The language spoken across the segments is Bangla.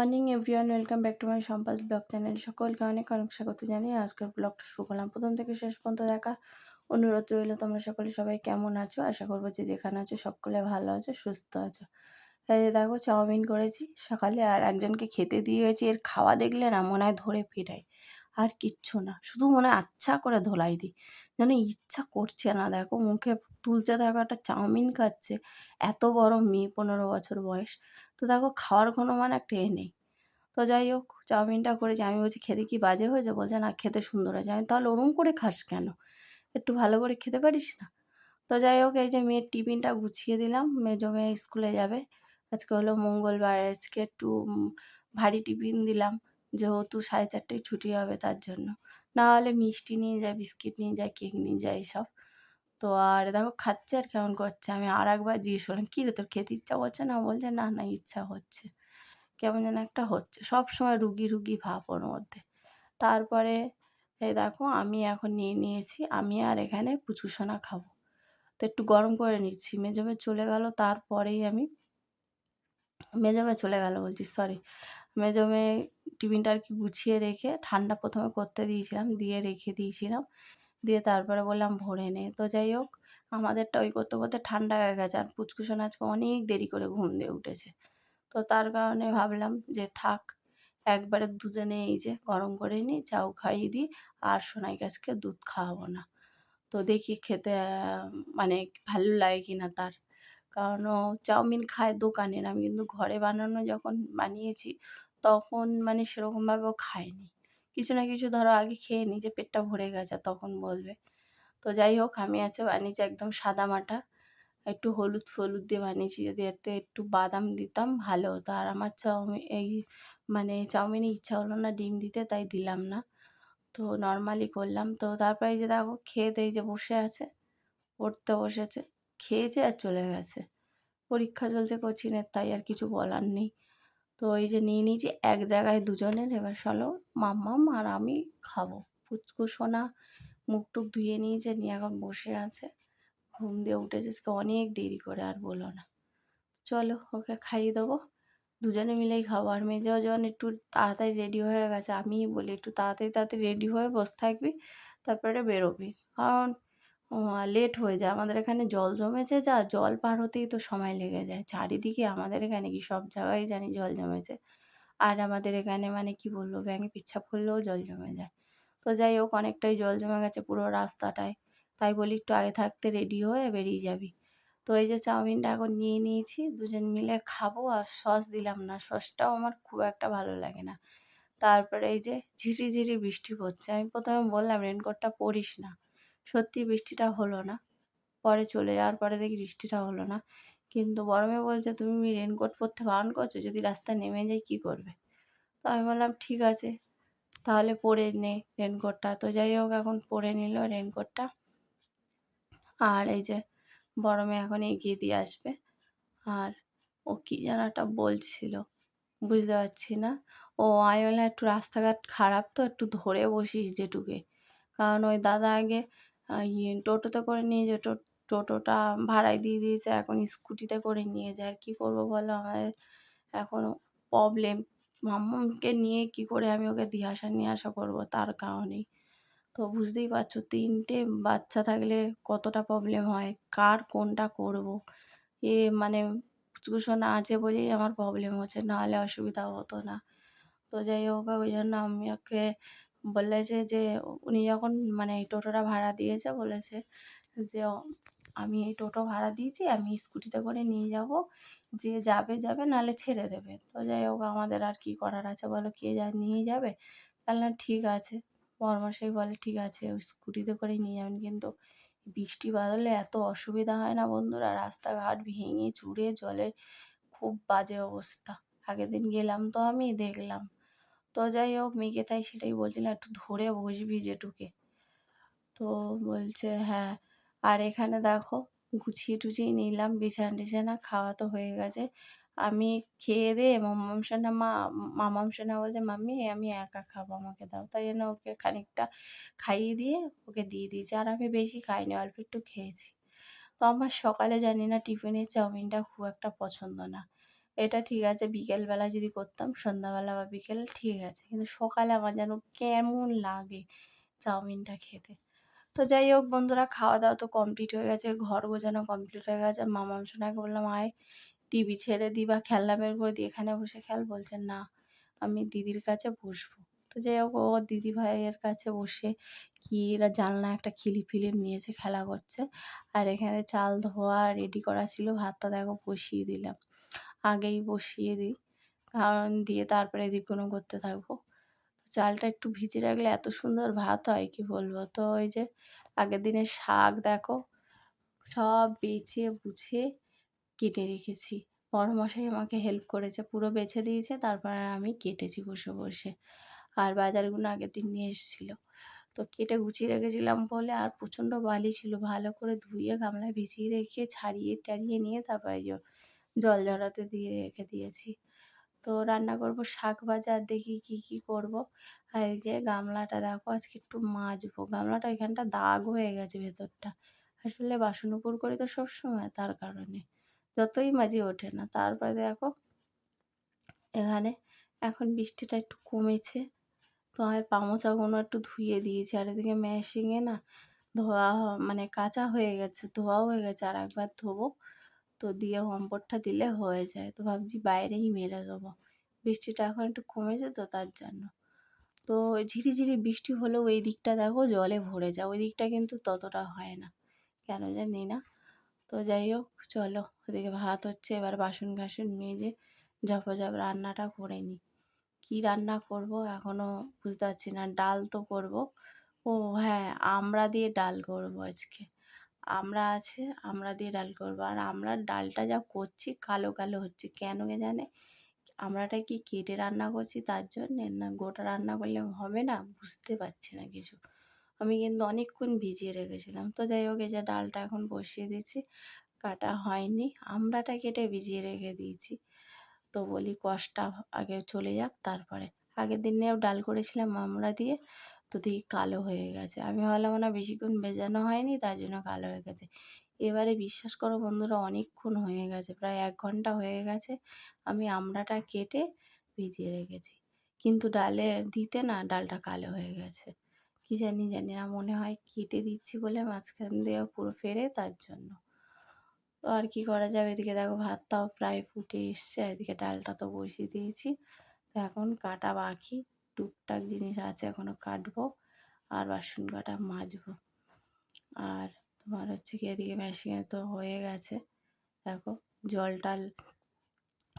Morning everyone, welcome back to my সম্পাস ব্লগ চ্যানেল। সকলকে অনেক অনেক স্বাগত জানিয়ে আজকের ব্লগটা শুরু করলাম। প্রথম থেকে শেষ পর্যন্ত দেখা অনুরোধ রইল। তোমরা সকলে সবাই কেমন আছো? আশা করবো যে যেখানে আছো সকলে ভালো আছো, সুস্থ আছো। এই যে দেখো, চাউমিন করেছি সকালে আর একজনকে খেতে দিয়ে গেছি। এর খাওয়া দেখলে না মনে হয় ধরে ফিরাই, আর কিচ্ছু না, শুধু মনে হয় আচ্ছা করে ধোলাই দিই, যেন ইচ্ছা করছে না। দেখো মুখে তুলছে, দেখো একটা চাউমিন খাচ্ছে, এত বড় মেয়ে, 15 বছর বয়স। তো দেখো খাওয়ার কোনো মানে একটা নেই। তো যাই হোক, চাউমিনটা করেছি। আমি বলছি খেতে কি বাজে হয়েছে? বলছে না, খেতে সুন্দর হয়েছে। আমি তাহলে ওরম করে খাস কেন? একটু ভালো করে খেতে পারিস না? তো যাই হোক, এই যে মেয়ের টিফিনটা গুছিয়ে দিলাম। মেজো মেয়ে স্কুলে যাবে, আজকে হলো মঙ্গলবার। আজকে একটু ভারী টিফিন দিলাম, যেহেতু 4:30টায় ছুটি হবে তার জন্য। না হলে মিষ্টি নিয়ে যায়, বিস্কিট নিয়ে যায়, কেক নিয়ে যায়, এইসব। তো আর দেখো খাচ্ছে আর কেমন করছে। আমি আর একবার জিজ্ঞেস করলাম, কী রে তোর খেতে ইচ্ছা করছে না? বলছে না না, ইচ্ছা হচ্ছে। কেমন যেন একটা হচ্ছে, সবসময় রুগী রুগী ভাব ওর মধ্যে। তারপরে এই দেখো, আমি এখন নিয়ে নিয়েছি, আমি আর এখানে পুচকুসোনা খাবো। তো একটু গরম করে নিচ্ছি। মেজো মেয়ে চলে গেল, তারপরেই আমি মেজো মেয়ে চলে গেল বলছি, সরি। মেজো মেয়ে টিফিনটা আর কি গুছিয়ে রেখে, ঠান্ডা প্রথমে করতে দিয়েছিলাম, দিয়ে রেখে দিয়েছিলাম, দিয়ে তারপরে বললাম ভরে নে। তো যাই হোক, আমাদেরটা ওই করতে করতে ঠান্ডা হয়ে গেছে, আর পুচকুসোনা আজকে অনেক দেরি করে ঘুম দিয়ে উঠেছে। তো তার কারণে ভাবলাম যে থাক, একবারে দুজনে এই যে গরম করে নিই, চাউ খাইয়ে দিই। আর সোনাইকে আজকে দুধ খাওয়াবো না। তো দেখি খেতে মানে ভালো লাগে কি না তার। কারণ ও চাউমিন খায় দোকানের, আমি কিন্তু ঘরে বানানো যখন বানিয়েছি তখন মানে সেরকমভাবে ও খায়নি। কিছু না কিছু ধরো আগে খেয়ে নিই, যে পেটটা ভরে গেছে তখন বলবে। তো যাই হোক, আমি আছে বানিয়েছি একদম সাদামাটা, একটু হলুদ ফলুদ দিয়ে বানিয়েছি। যদি এতে একটু বাদাম দিতাম ভালো হতো। আর আমার চাউমিন এই মানে চাউমিনে ইচ্ছা হলো না ডিম দিতে, তাই দিলাম না। তো নর্মালি করলাম। তো তারপরে এই যে দেখো খেয়ে দিয়ে এই যে বসে আছে, পড়তে বসেছে, খেয়েছে আর চলে গেছে। পরীক্ষা চলছে কোচিংয়ের, তাই আর কিছু বলার নেই। তো এই যে নিয়ে নিয়েছি এক জায়গায় দুজনের। এবার চলো মাম্মাম আর আমি খাবো। পুচকু সোনা মুখ টুক ধুয়ে নিয়েছে, নিয়ে এখন বসে আছে। ঘুম দিয়ে উঠেছে আজকে অনেক দেরি করে, আর বলো না। চলো ওকে খাইয়ে দেবো, দুজনে মিলেই খাবো। আর মেজো যখন একটু তাড়াতাড়ি রেডি হয়ে গেছে, আমিই বলি একটু তাড়াতাড়ি তাড়াতাড়ি রেডি হয়ে বসে থাকবি, তারপরে বেরোবি। কারণ লেট হয়ে যায়। আমাদের এখানে জল জমেছে, যা জল পার হতেই তো সময় লেগে যায় চারিদিকে। আমাদের এখানে কি সব জায়গায় জানি জল জমেছে। আর আমাদের এখানে মানে কি বলবো, ব্যাঙে পেচ্ছাপ করলেও জল জমে যায়। তো যাই হোক, অনেকটাই জল জমে গেছে পুরো রাস্তাটায়। তাই বলি একটু আগে থাকতে রেডি হয়ে বেরিয়ে যাবি। তো এই যে চাউমিনটা এখন নিয়ে নিয়েছি, দুজন মিলে খাবো। আর সস দিলাম না, সসটাও আমার খুব একটা ভালো লাগে না। তারপরে এই যে ঝিরিঝিরি বৃষ্টি পড়ছে। আমি প্রথমে বললাম রেনকোটটা পরিস না, সত্যি বৃষ্টিটা হলো না। পরে চলে যাওয়ার পরে দেখি বৃষ্টিটা হলো না। কিন্তু বড় মেয়ে বলছে, তুমি রেনকোট পরতে বারণ করছো, যদি রাস্তায় নেমে যাই কী করবে? তো আমি বললাম ঠিক আছে, তাহলে পরে নে রেনকোটটা। তো যাই হোক, এখন পরে নিল রেনকোটটা। আর এই যে বড় মেয়ে এখন এগিয়ে দিয়ে আসবে। আর ও কী যেন একটা বলছিল, বুঝতে পারছি না। ও আমি বললাম একটু রাস্তাঘাট খারাপ, তো একটু ধরে বসিস জেঠুকে। কারণ ওই দাদা আগে টোটোতে করে নিয়ে যেত, টোটোটা ভাড়ায় দিয়ে দিয়েছে, এখন স্কুটিতে করে নিয়ে যায়। আর কী করবো বলো, আমাদের এখনও প্রবলেম। মাম্মামকে নিয়ে কি করে আমি ওকে দিয়ে আসা নিয়ে আসা করবো, তার কারণেই। তো বুঝতেই পারছো 3টে বাচ্চা থাকলে কতটা প্রবলেম হয়, কার কোনটা করব। এ মানে টিউশন আছে বলেই আমার প্রবলেম হচ্ছে, নাহলে অসুবিধা হতো না। তো যাই হোক, ওই জন্য আমি ওকে বলেছে যে উনি যখন মানে এই টোটোটা ভাড়া দিয়েছে, বলেছে যে আমি এই টোটো ভাড়া দিয়েছি, আমি স্কুটিতে করে নিয়ে যাব, যে যাবে যাবে, নাহলে ছেড়ে দেবে। তো যাই হোক, আমাদের আর কি করার আছে বলো, কে যা নিয়ে যাবে। বললাম ঠিক আছে। বরমশাই বলে ঠিক আছে, ওই স্কুটিতে করেই নিয়ে যাবেন। কিন্তু বৃষ্টি বাদলে এত অসুবিধা হয় না বন্ধুরা, রাস্তাঘাট ভেঙে চুরে জলে খুব বাজে অবস্থা। আগের দিন গেলাম তো আমি দেখলাম। তো যাই হোক, মেয়েকে তাই সেটাই বলছিলাম, একটু ধরে বসবি জেঠুকে। তো বলছে হ্যাঁ। আর এখানে দেখো গুছিয়ে টুছিয়ে নিলাম, বিছানা টিছানা, খাওয়া তো হয়ে গেছে। আমি খেয়ে দিয়ে মামাম সোনা বলছে মাম্মি আমি একা খাবো, আমাকে দাও। তাই জন্য ওকে খানিকটা খাইয়ে দিয়ে ওকে দিয়ে দিয়েছি। আর আমি বেশি খাইনি, অল্প একটু খেয়েছি। তো আমার সকালে জানি না টিফিনের চাউমিনটা খুব একটা পছন্দ না। এটা ঠিক আছে বিকেলবেলা যদি করতাম, সন্ধ্যাবেলা বা বিকেল ঠিক আছে। কিন্তু সকালে আমার যেন কেমন লাগে চাউমিনটা খেতে। তো যাই হোক বন্ধুরা, খাওয়া-দাওয়া তো কমপ্লিট হয়ে গেছে, ঘর গোছানো কমপ্লিট হয়ে গেছে। মামাম সোনাকে বললাম, "আয় টিভি ছেড়ে দিই বা খেলনা বের করে দিই, এখানে বসে খেল।" বলছে, "না, আমি দিদির কাছে বসবো।" তো যাই হোক ও দিদিভাইয়ের কাছে বসে কি এরা জানলায় একটা ফিলিম নিয়েছে, খেলা করছে। আর এখানে চাল ধোয়া রেডি করা ছিল, ভাতটা দেখো বসিয়ে দিলাম। আগেই বসিয়ে দিই, কারণ দিয়ে তারপরে এদিকগুলো করতে থাকবো। চালটা একটু ভিজিয়ে রাখলে এত সুন্দর ভাত হয় কি বলবো। তো ওই যে আগের দিনের শাক দেখো সব বেছে বুছে কেটে রেখেছি। বড়মশাই আমাকে হেল্প করেছে, পুরো বেছে দিয়েছে, তারপরে আমি কেটেছি বসে বসে। আর বাজারগুলো আগের দিন নিয়ে এসেছিলো, তো কেটে গুছিয়ে রেখেছিলাম বলে। আর প্রচণ্ড বালি ছিল, ভালো করে ধুয়ে গামলায় ভিজিয়ে রেখে ছাড়িয়ে টাড়িয়ে নিয়ে তারপরে জল ঝরাতে দিয়ে রেখে দিয়েছি। তো রান্না করব শাক ভাজা, আর দেখি কি কি করব। আর এই যে গামলাটা দেখো আজকে একটু মাজবো, গামলাটা এখানটা দাগ হয়ে গেছে ভেতরটা। আসলে বাসন উপর করি তো সবসময়, তার কারণে যতই মাজি ওঠে না। তারপরে দেখো এখানে এখন বৃষ্টিটা একটু কমেছে, তো আর পা মোছাগুলো একটু ধুয়ে দিয়েছি। আর এদিকে মেশিনে না মানে কাঁচা হয়ে গেছে, ধোয়াও হয়ে গেছে, আর একবার ধোবো। তো দিয়ে কম্ফোর্টটা দিলে হয়ে যায়। তো ভাবছি বাইরেই মেলে দেবো, বৃষ্টিটা এখন একটু কমেছে তো তার জন্য। তো ঝিরিঝিরি বৃষ্টি হলেও এই দিকটা দেখো জলে ভরে যায়, ওই দিকটা কিন্তু ততটা হয় না, কেন জানি না। তো যাই হোক চলো, ওদিকে ভাত হচ্ছে, এবার বাসন টাসন মেজে ঝপাঝপ রান্নাটা করে নিই। কী রান্না করব এখনও বুঝতে পারছি না। ডাল তো করব। ও হ্যাঁ, আমড়া দিয়ে ডাল করব আজকে। আমড়া আছে, আমড়া দিয়ে ডাল করব। আর আমড়ার ডালটা যা করছি কালো কালো হচ্ছে, কেন কে জানে। আমড়াটা কি কেটে রান্না করছি তার জন্যে, না গোটা রান্না করলে হবে না, বুঝতে পারছি না কিছু। আমি কিন্তু অনেকক্ষণ ভিজিয়ে রেখেছিলাম। তো যাই হোক এই যে ডালটা এখন বসিয়ে দিয়েছি, কাটা হয়নি, আমড়াটা কেটে ভিজিয়ে রেখে দিয়েছি। তো বলি কষটা আগে চলে যাক তারপরে। আগের দিনেও ডাল করেছিলাম আমড়া দিয়ে, তো দেখি কালো হয়ে গেছে। আমি ভাবলাম না বেশিক্ষণ ভেজানো হয়নি তাই জন্য কালো হয়ে গেছে। এবারে বিশ্বাস করো বন্ধুরা, অনেকক্ষণ হয়ে গেছে, প্রায় ১ ঘন্টা হয়ে গেছে আমি আমড়াটা কেটে ভিজিয়ে রেখেছি। কিন্তু ডালে দিতে না ডালটা কালো হয়ে গেছে। কি জানি না, মনে হয় কেটে দিচ্ছি বলে মাঝখান দিয়ে পুরো ফেরে, তার জন্য। তো আর কি করা যাবে, এদিকে দেখো ভাতটাও প্রায় ফুটে এসছে, এদিকে ডালটা তো বসিয়ে দিয়েছি। তো এখন কাটা বাকি, টুকটাক জিনিস আছে এখনও কাটবো, আর বাসন কাটা মাজবো। আর তোমার হচ্ছে কি এদিকে মেশিনে তো হয়ে গেছে, দেখো জল টল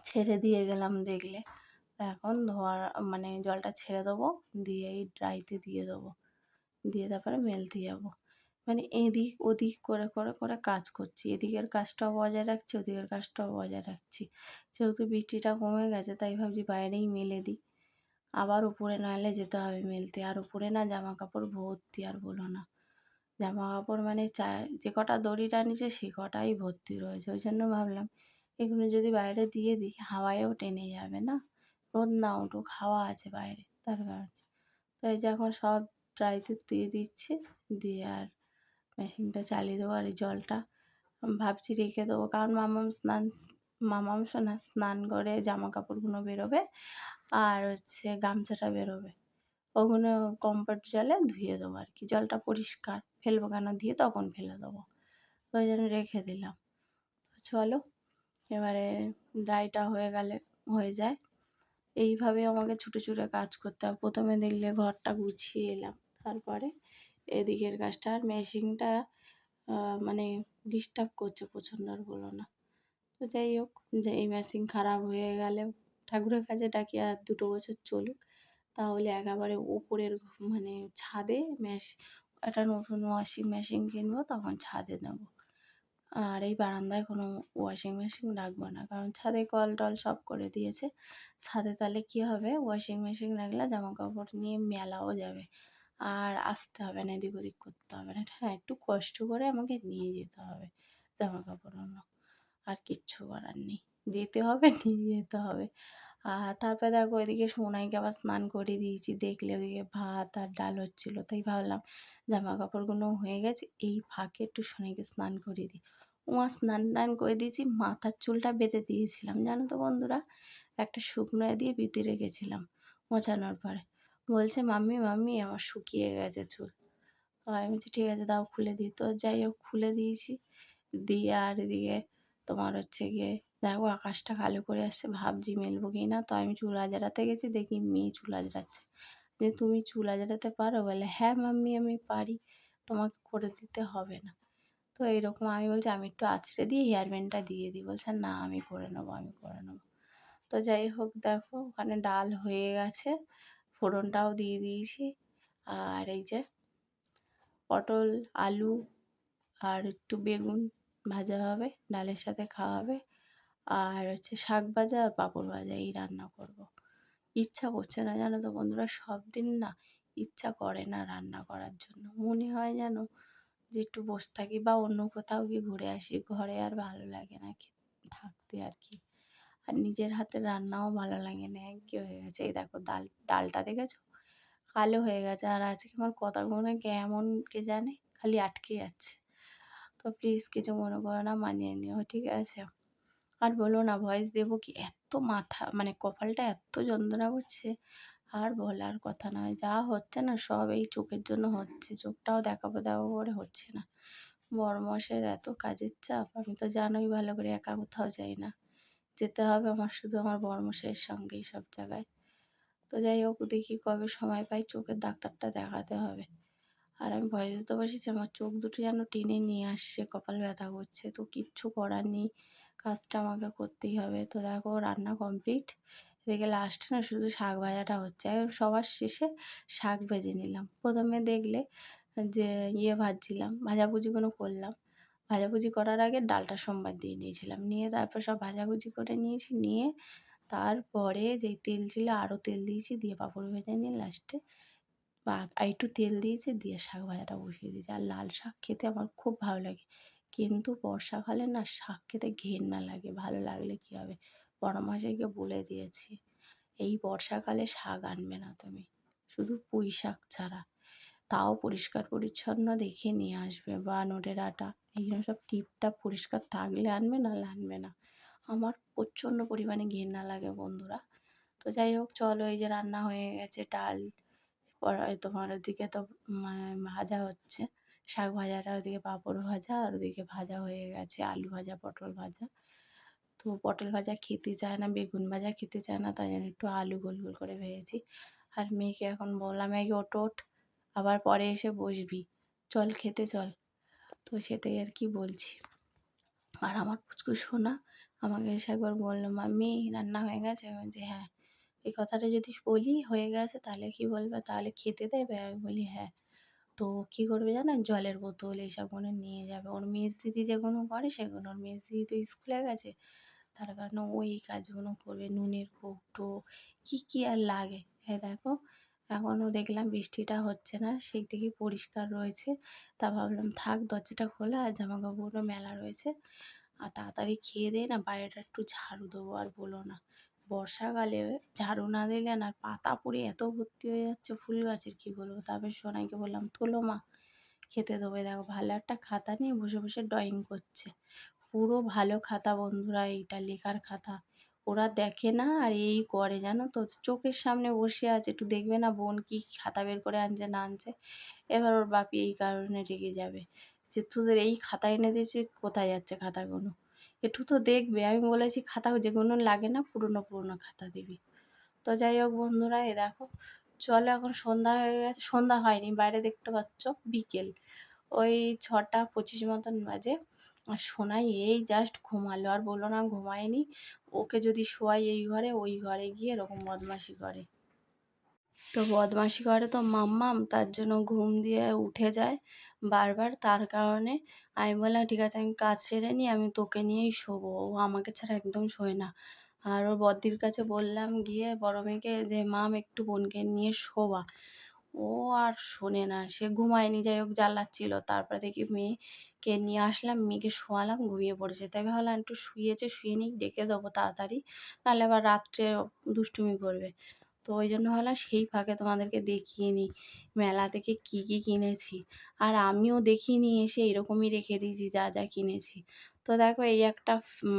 ছেড়ে দিয়ে গেলাম দেখলে। তো এখন ধোয়ার মানে জলটা ছেড়ে দেবো, দিয়ে এই ড্রাইতে দিয়ে দেবো, দিয়ে তারপরে মেলতে যাবো। মানে এদিক ওদিক করে করে করে কাজ করছি, এদিকের কাজটাও বজায় রাখছি, ওদিকের কাজটাও বজায় রাখছি। যেহেতু বৃষ্টিটা কমে গেছে তাই ভাবছি বাইরেই মেলে দিই, আবার উপরে নাহলে যেতে হবে মেলতে। আর উপরে না জামা কাপড় ভর্তি, আর বলো না, জামা কাপড় মানে যে কটা দড়ি টানিছে সে কটাই ভর্তি রয়েছে। ওই জন্য ভাবলাম এগুলো যদি বাইরে দিয়ে দিই হাওয়ায়ও টেনে যাবে না, রোদ না উঠুক, হাওয়া আছে বাইরে, তার কারণে। তো এই যে এখন সব ড্রাইতে দিয়ে দিচ্ছি, দিয়ে আর মেশিনটা চালিয়ে দেবো। আর এই জলটা ভাবছি রেখে দেবো, কারণ মামাম সোনা স্নান করে জামা কাপড়গুলো বেরোবে, আর হচ্ছে গামছাটা বেরোবে, ওগুলো কম্ফর্ট জলে ধুয়ে দেবো আর কি। জলটা পরিষ্কার, ফেলবো কেন, দিয়ে তখন ফেলে দেবো, ওই জন্য রেখে দিলাম। চলো এবারে ড্রাইটা হয়ে গেলে হয়ে যায়। এইভাবে আমাকে ছুটে ছুটে কাজ করতে হবে। প্রথমে দেখলে ঘরটা গুছিয়ে এলাম, তারপরে এদিকের কাজটা। আর মেশিনটা মানে ডিস্টার্ব করছে প্রচণ্ড, আর বলো না। তো যাই হোক, যে এই মেশিন খারাপ হয়ে গেলে ঠাকুরের কাছে ডাকি আর ২ বছর চলুক, তাহলে একেবারে ওপরের মানে ছাদে একটা নতুন ওয়াশিং মেশিন কিনবো, তখন ছাদে নেবো। আর এই বারান্দায় কোনো ওয়াশিং মেশিন রাখবো না, কারণ ছাদে কল টল সব করে দিয়েছে। ছাদে তাহলে কী হবে, ওয়াশিং মেশিন রাখলে জামা কাপড় নিয়ে মেলাও যাবে, আর আসতে হবে না, এদিক ওদিক করতে হবে না। হ্যাঁ, একটু কষ্ট করে আমাকে নিয়ে যেতে হবে জামা কাপড়গুলো, আর কিচ্ছু করার নেই, যেতে হবে নিয়ে যেতে হবে। আর তারপরে দেখো এদিকে সোনাইকে আবার স্নান করিয়ে দিয়েছি, দেখলে ওদিকে ভাত আর ডাল হচ্ছিলো, তাই ভাবলাম জামা কাপড়গুলো হয়ে গেছে, এই ফাঁকে একটু সোনাইকে স্নান করিয়ে দিই। স্নান করে দিয়েছি, মাথার চুলটা বেঁধে দিয়েছিলাম জানো তো বন্ধুরা, একটা শুকনো দিয়ে বেঁধে রেখেছিলাম মোছানোর পরে। বলছে মাম্মি মাম্মি আমার শুকিয়ে গেছে চুল। তো আমি বলছি ঠিক আছে দাও খুলে দিই। তো যাই হোক খুলে দিয়েছি, দিয়ে আর এদিকে তোমার হচ্ছে গিয়ে দেখো আকাশটা কালো করে আসছে, ভাবছি মেলবো কি না। তো আমি চুল আজড়াতে গেছি, দেখি মেয়ে চুল আজড়াচ্ছে। যে তুমি চুল আজড়াতে পারো? বলে হ্যাঁ মাম্মি আমি পারি, তোমাকে করে দিতে হবে না। তো এইরকম আমি বলছি আমি একটু আঁচড়ে দিয়ে হেয়ার ব্যান্ডটা দিয়ে দিই। বলছে না আমি করে নেবো, আমি করে নেবো। তো যাই হোক দেখো ওখানে ডাল হয়ে গেছে, ফোড়নটাও দিয়ে দিয়েছি। আর এই যে পটল, আলু আর একটু বেগুন ভাজা হবে, ডালের সাথে খাওয়া হবে। আর হচ্ছে শাক ভাজা আর পাঁপড় ভাজা, এই রান্না করব। ইচ্ছা করছে না জানো তো বন্ধুরা, সব দিন না ইচ্ছা করে না রান্না করার জন্য। মনে হয় যেন যে একটু বসে থাকি বা অন্য কোথাও গিয়ে ঘুরে আসি, ঘরে আর ভালো লাগে না থাকতে আর কি। আর নিজের হাতের রান্নাও ভালো লাগে না, একঘেয়ে হয়ে গেছে। এই দেখো ডালটা দেখেছো কালো হয়ে গেছে, আর আজকে আমার কথাগুলো কেমন কে জানে খালি আটকে যাচ্ছে। তো প্লিজ কিছু মনে করো না, মানিয়ে নিও ঠিক আছে। আর বলো না ভয়েস দেবো কি, এত মাথা মানে কপালটা এত যন্ত্রণা করছে, আর বলার কথা নয়। যা হচ্ছে না সব এই চোখের জন্য হচ্ছে, চোখটাও দেখাবো দেখাবো করে হচ্ছে না। বড়মশাইয়ের এত কাজের চাপ, আমি তো জানোই ভালো করে একা কোথাও যাই না, যেতে হবে আমার শুধু আমার বড়মশাইয়ের সঙ্গেই সব জায়গায়। তো যাই হোক দেখি কবে সময় পাই, চোখের ডাক্তারটা দেখাতে হবে। আর আমি ভয়েস দিতে বসেছি, আমার চোখ দুটো যেন টেনে নিয়ে আসছে, কপাল ব্যথা করছে। তো কিচ্ছু করার নেই, কাজটা আমাকে করতেই হবে। তো দেখো রান্না কমপ্লিট, এদিকে লাস্টে না শুধু শাক ভাজাটা হচ্ছে। একদম সবার শেষে শাক ভেজে নিলাম। প্রথমে দেখলে যে ভাজছিলাম, ভাজাভুজিগুলো করলাম। ভাজাভুজি করার আগে ডালটা সোমবার দিয়ে নিয়েছিলাম, নিয়ে তারপর সব ভাজাভুজি করে নিয়েছি, নিয়ে তারপরে যেই তেল ছিল আরও তেল দিয়েছি, দিয়ে পাঁপড় ভেজে নিয়ে লাস্টে বা আর একটু তেল দিয়েছি, দিয়ে শাক ভাজাটা বসিয়ে দিয়েছি। আর লাল শাক খেতে আমার খুব ভালো লাগে, কিন্তু বর্ষাকালে না শাক খেতে ঘেন্না লাগে। ভালো লাগলে কী হবে, বড়মশাইকে বলে দিয়েছি এই বর্ষাকালে শাক আনবে না তুমি, শুধু পুঁই শাক ছাড়া, তাও পরিষ্কার পরিচ্ছন্ন দেখে নিয়ে আসবে, বা নোটের আটা এইগুলো সব টিপটাপ পরিষ্কার থাকলে আনবে, নাহলে আনবে না। আমার প্রচণ্ড পরিমাণে ঘেন্না লাগে বন্ধুরা। তো যাই হোক চলো, এই যে রান্না হয়ে গেছে, ডাল তোমার ওদিকে তো ভাজা হচ্ছে, শাক ভাজাটা, ওদিকে পাঁপড় ভাজা, আর ওদিকে ভাজা হয়ে গেছে আলু ভাজা, পটল ভাজা। তো পটল ভাজা খেতে চায় না, বেগুন ভাজা খেতে চায় না, তাই জন্য একটু আলু গোল গোল করে ভেজেছি। আর মেয়েকে এখন বললাম এই ওঠ ওঠ, আবার পরে এসে বসবি, চল খেতে চল। তো সেটাই আর কি বলছি। আর আমার পুচকু সোনা আমাকে এসে একবার বললো মাম্মি রান্না হয়ে গেছে। আমি বলছি হ্যাঁ। এই কথাটা যদি বলি হয়ে গেছে তাহলে কি বলবে, তাহলে খেতে দেবে? আমি বলি হ্যাঁ। তো কী করবে জানেন, জলের বোতল এইসবগুলো নিয়ে যাবে। ওর মেজ দিদি যেগুলো করে সেগুলো, ওর মেজ দিদি তো স্কুলে গেছে, তার কারণে ও এই কাজগুলো করবে। নুনের কৌটো কী কী আর লাগে। হ্যাঁ দেখো এখনও দেখলাম বৃষ্টিটা হচ্ছে না, সেই থেকে পরিষ্কার রয়েছে। তা ভাবলাম থাক দরজাটা খোলা, আর জামা কাপড়গুলো মেলা রয়েছে, আর তাড়াতাড়ি খেয়ে দিয়ে না বাইরেটা একটু ঝাড়ু দেবো। আর বলো না বর্ষাকালে ঝাড়ু না দিলে না পাতা পড়ে এত ভর্তি হয়ে যাচ্ছে ফুল গাছের, কী বলবো। তারপর সোনাইকে বললাম তোলো মা খেতে দেবো। দেখো ভালো একটা খাতা নিয়ে বসে বসে ড্রয়িং করছে, পুরো ভালো খাতা বন্ধুরা, এইটা লেখার খাতা। ওরা দেখে না আর এই করে জানো তো, চোখের সামনে বসে আছে, একটু দেখবে না বোন কি খাতা বের করে আনছে না আনছে। এবার ওর বাপি এই কারণে রেগে যাবে যে তোদের এই খাতা এনে দিয়েছে, কোথায় যাচ্ছে খাতাগুলো, একটু তো দেখবে। আমি বলেছি খাতা যেগুলো লাগে না পুরনো পুরনো খাতা দিবি। তো যাই হোক বন্ধুরা এ দেখো চলো, এখন সন্ধ্যা হয়ে গেছে, সন্ধ্যা হয়নি, বাইরে দেখতে পাচ্ছ বিকেল ওই 6:25 মতন বাজে। আর সোনাই এই জাস্ট ঘুমালো, আর বললো না ঘুমায়নি। ওকে যদি শোয়াই এই ঘরে, ওই ঘরে গিয়ে এরকম বদমাশি করে। তো বদমাশি করে তো মাম্মাম, তার জন্য ঘুম দিয়ে উঠে যায় বারবার। তার কারণে আমি বললাম ঠিক আছে আমি কাজ সেরে নিই, আমি তোকে নিয়েই শোবো, ও আমাকে ছাড়া একদম শোয় না। আর ওর বদ্দির কাছে বললাম গিয়ে বড় মেয়েকে যে মাম একটু বোনকে নিয়ে শোবা, ও আর শোনে না, সে ঘুমায়নি। যাই হোক জ্বালাচ্ছিল, তারপরে দেখি মেয়েকে নিয়ে আসলাম, মেয়েকে শোয়ালাম, ঘুমিয়ে পড়েছে। তাই ভাবলাম একটু শুয়ে নিই, ডেকে দেবো তাড়াতাড়ি, নাহলে আবার রাত্রে দুষ্টুমি করবে। তো ওই জন্য ভাবলাম সেই ফাঁকে তোমাদেরকে দেখিয়ে নিই মেলা থেকে কী কী কিনেছি। আর আমিও দেখিনি এসে এরকমই রেখে দিয়েছি যা যা কিনেছি। তো দেখো এই একটা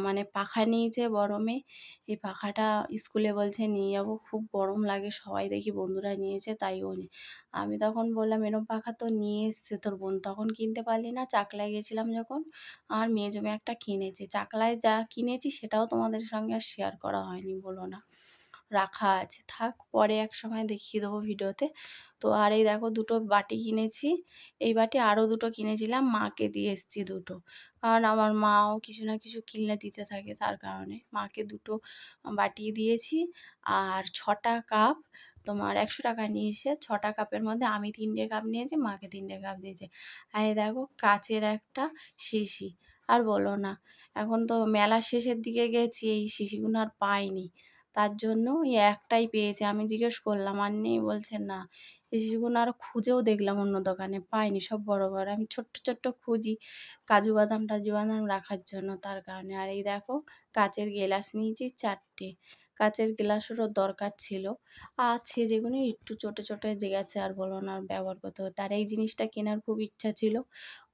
মানে পাখা নিয়েছে বড় মেয়ে। এই পাখাটা স্কুলে বলছে নিয়ে যাবো, খুব গরম লাগে, সবাই দেখি বন্ধুরা নিয়েছে তাই ও আমি তখন বললাম এরম পাখা তো নিয়ে এসছে তোর বোন, তখন কিনতে পারলি না? চাকলায় গেছিলাম যখন আর মেজো মেয়ে একটা কিনেছে। চাকলায় যা কিনেছি সেটাও তোমাদের সঙ্গে আর শেয়ার করা হয়নি, বলো না, রাখা আছে, থাক পরে এক সময় দেখিয়ে দেবো ভিডিওতে। তো আর এই দেখো দুটো বাটি কিনেছি। এই বাটি আরও দুটো কিনেছিলাম, মাকে দিয়ে এসেছি দুটো, কারণ আমার মাও কিছু না কিছু কিনলে দিতে থাকে, তার কারণে মাকে দুটো বাটি দিয়েছি। আর 6টা কাপ, তোমার 100 টাকা নিয়েছে। 6টা কাপের মধ্যে আমি 3টে কাপ নিয়েছি, মাকে 3টে কাপ দিয়েছে। আর এই দেখো কাচের একটা শিশি। আর বলো না, এখন তো মেলার শেষের দিকে গেছি, এই শিশিগুলো আর পাইনি, তার জন্য এই একটাই পেয়েছে। আমি জিজ্ঞেস করলাম আর নেই, বলছে না। এই শিশুগুলো আরও খুঁজেও দেখলাম অন্য দোকানে, পাইনি, সব বড় বড়। আমি ছোট্ট ছোট্ট খুঁজি কাজু বাদাম টাজু বাদাম রাখার জন্য, তার কারণে। আর এই দেখো কাচের গেলাস নিয়েছি 4টে। কাচের গ্লাসেরও দরকার ছিল, আছে যেগুলো একটু ছোটো ছোটো যে গেছে, আর বলো না, আর ব্যবহার করতে হবে। তার এই জিনিসটা কেনার খুব ইচ্ছা ছিল,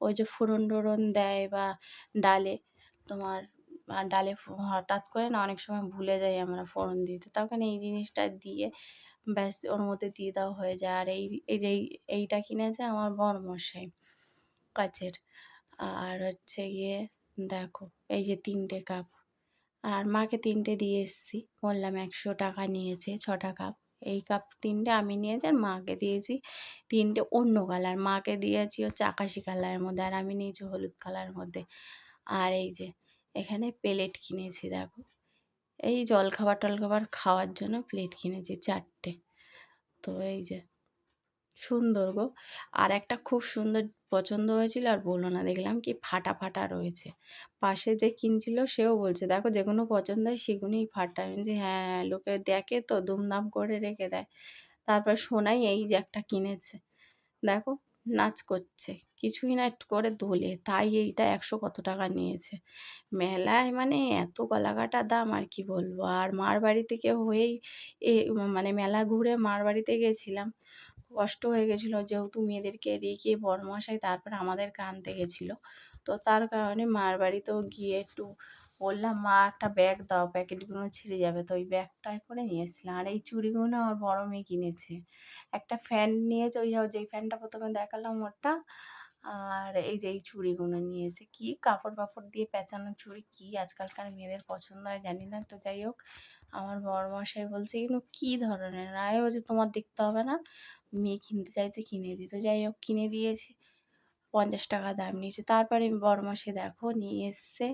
ওই যে ফোড়ন টোড়ন দেয় বা ডালে, তোমার ডালে হঠাৎ করে না অনেক সময় ভুলে যাই আমরা ফোড়ন দিতে, তখন এই জিনিসটা দিয়ে ব্যাস ওর মধ্যে দিয়ে দেওয়া হয়ে যায়। আর এই যে এইটা কিনেছে আমার বড়মশাই কাচের। আর হচ্ছে গিয়ে দেখো এই যে 3টে কাপ, আর মাকে 3টে দিয়ে এসেছি, বললাম 100 টাকা নিয়েছে 6টা কাপ। এই কাপ 3টে আমি নিয়েছি, আর মাকে দিয়েছি 3টে অন্য কালার, মাকে দিয়েছি হচ্ছে আকাশি কালারের মধ্যে, আর আমি নিয়েছি হলুদ কালারের মধ্যে। আর এই যে এখানে প্লেট কিনেছি, দেখো এই জলখাবার টলখাবার খাওয়ার জন্য প্লেট কিনেছি 4টে। তো এই যে সুন্দর গো। আর একটা খুব সুন্দর পছন্দ হয়েছিল, আর বললো না, দেখলাম কি ফাটা ফাটা রয়েছে। পাশে যে কিনছিল সেও বলছে দেখো যেগুলো পছন্দ হয় সেগুলোই ফাটা। আমি যে হ্যাঁ হ্যাঁ, লোকে দেখে তো দুমদাম করে রেখে দেয়। তারপর সোনাই এই যে একটা কিনেছে, দেখো নাচ করছে, কিছুই না একটু করে দোলে, তাই এইটা 100 কত টাকা নিয়েছে। মেলায় মানে এত গলাকাটা দাম, আর কি বলবো। আর মার বাড়ি থেকে হয়েই এ মানে মেলা ঘুরে মার বাড়িতে গেছিলাম, কষ্ট হয়ে গেছিলো, যেহেতু মেয়েদেরকে রেখে বড়মশাই তারপরে আমাদেরকে আনতে গেছিলো। তো তার কারণে মার বাড়িতেও গিয়ে একটু বললাম মা একটা ব্যাগ দাও, প্যাকেটগুলো ছিঁড়ে যাবে, তো ওই ব্যাগটাই করে নিয়ে এসেছিলাম। আর এই চুড়িগুলো আমার বড় মেয়ে কিনেছে। একটা ফ্যান নিয়েছে, ওই যেই ফ্যানটা প্রথমে দেখালাম ওটা। আর এই যে এই চুড়িগুলো নিয়েছে, কি কাপড় ফাপড় দিয়ে পেঁচানো চুড়ি, কি আজকালকার মেয়েদের পছন্দ হয় জানি না। তো যাই হোক, আমার বড়মশাই বলছে এগুলো কী ধরনের, আর বলছে তোমার দেখতে হবে না, মেয়ে কিনতে চাইছে কিনে দিই। তো যাই হোক কিনে দিয়েছি, 50 টাকা দাম নিয়েছে। তারপরে বড়মাসে দেখো নিয়ে এসছে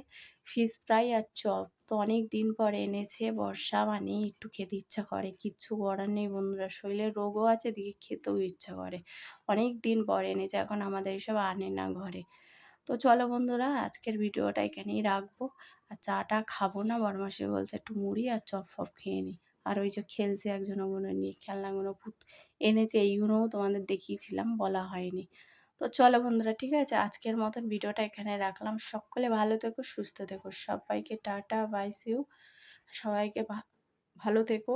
ফিশ ফ্রাই আর চপ। তো অনেক দিন পরে এনেছে, বর্ষা মানেই একটু খেতে ইচ্ছা করে, কিচ্ছু করার নেই বন্ধুরা, শরীরে রোগও আছে, দিকে খেতেও ইচ্ছা করে। অনেক দিন পরে এনেছে, এখন আমাদের এসব আনে না ঘরে। তো চলো বন্ধুরা, আজকের ভিডিওটা এখানেই রাখবো। আর চাটা খাবো না, বড়মাসি বলছে একটু মুড়ি আর চপ ফপ খেয়ে নিই। আর ওই যে খেলছে একজন, ওগুলো নিয়ে খেলনাগুলো এনেছে, এইগুলোও তোমাদের দেখিয়েছিলাম, বলা হয়নি। তো চলো বন্ধুরা, ঠিক আছে, আজকের মতন ভিডিওটা এখানে রাখলাম। সকলে ভালো থেকো, সুস্থ থেকো, সবাইকে টাটা বাই, সি ইউ। সবাইকে ভালো থেকো।